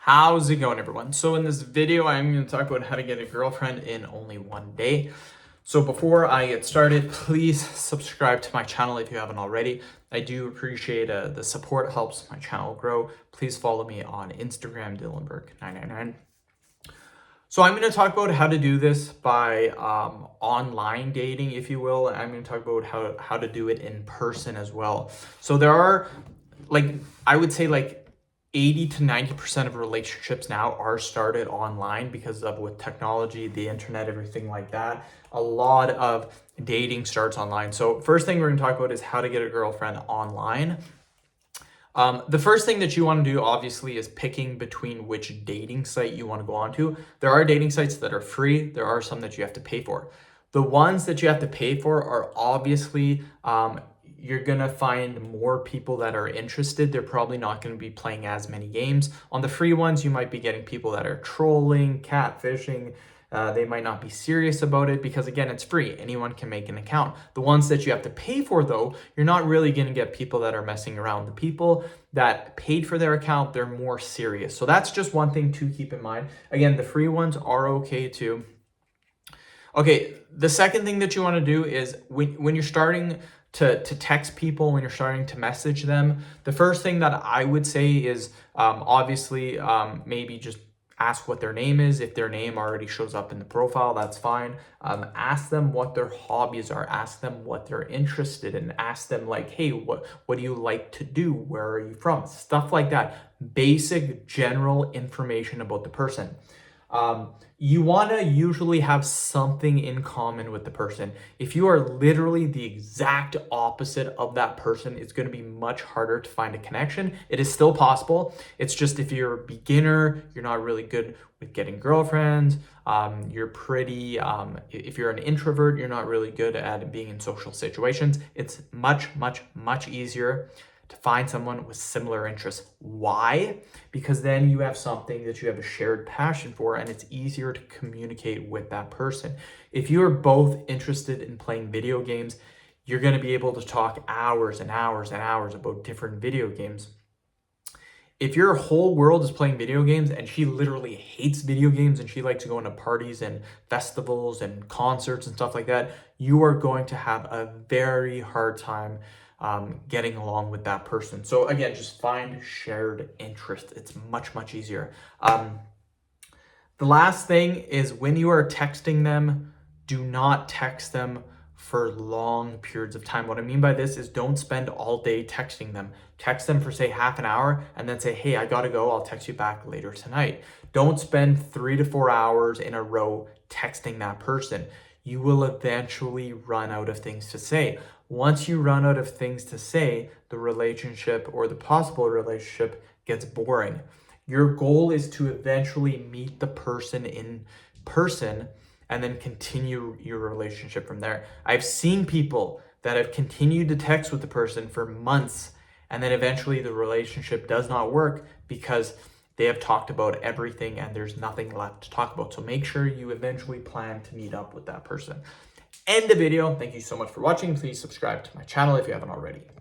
How's it going, everyone? So in this video, I'm going to talk about how to get a girlfriend in only one day. So before I get started, please subscribe to my channel if you haven't already. I do appreciate the support, helps my channel grow. Please follow me on Instagram, Dylanberg999. So I'm going to talk about how to do this by online dating, if you will. I'm going to talk about how to do it in person as well. So there are, I would say 80 to 90% of relationships now are started online because of with technology, the internet, everything like that. A lot of dating starts online. So first thing we're going to talk about is how to get a girlfriend online. The first thing that you want to do, obviously, is picking between which dating site you want to go onto. There are dating sites that are free. There are some that you have to pay for. The ones that you have to pay for are obviously, you're going to find more people that are interested. They're probably not going to be playing as many games. On the free ones, you might be getting people that are trolling, catfishing. They might not be serious about it because, again, it's free. Anyone can make an account. The ones that you have to pay for, though, you're not really going to get people that are messing around. The people that paid for their account, they're more serious. So that's just one thing to keep in mind. Again, the free ones are okay too. Okay, the second thing that you want to do is when you're starting to text people, when you're starting to message them, the first thing that I would say is obviously maybe just ask what their name is. If their name already shows up in the profile, that's fine. Ask them what their hobbies are. Ask them what they're interested in. Ask them like, hey, what do you like to do? Where are you from? Stuff like that. Basic general information about the person. You want to usually have something in common with the person. If you are literally the exact opposite of that person, it's going to be much harder to find a connection. It is still possible. It's just if you're a beginner, you're not really good with getting girlfriends. You're pretty, if you're an introvert, you're not really good at being in social situations. It's much, much, much easier to find someone with similar interests. Why? Because then you have something that you have a shared passion for and it's easier to communicate with that person. If you are both interested in playing video games, you're going to be able to talk hours and hours and hours about different video games. If your whole world is playing video games and she literally hates video games and she likes going to parties and festivals and concerts and stuff like that, you are going to have a very hard time getting along with that person. So again, just find shared interest. It's much, much easier. The last thing is when you are texting them, do not text them for long periods of time. What I mean by this is don't spend all day texting them. Text them for say half an hour and then say, hey, I gotta go. I'll text you back later tonight. Don't spend 3 to 4 hours in a row texting that person. You will eventually run out of things to say. Once you run out of things to say, the relationship or the possible relationship gets boring. Your goal is to eventually meet the person in person and then continue your relationship from there. I've seen people that have continued to text with the person for months and then eventually the relationship does not work because they have talked about everything and there's nothing left to talk about. So make sure you eventually plan to meet up with that person. End the video. Thank you so much for watching. Please subscribe to my channel if you haven't already.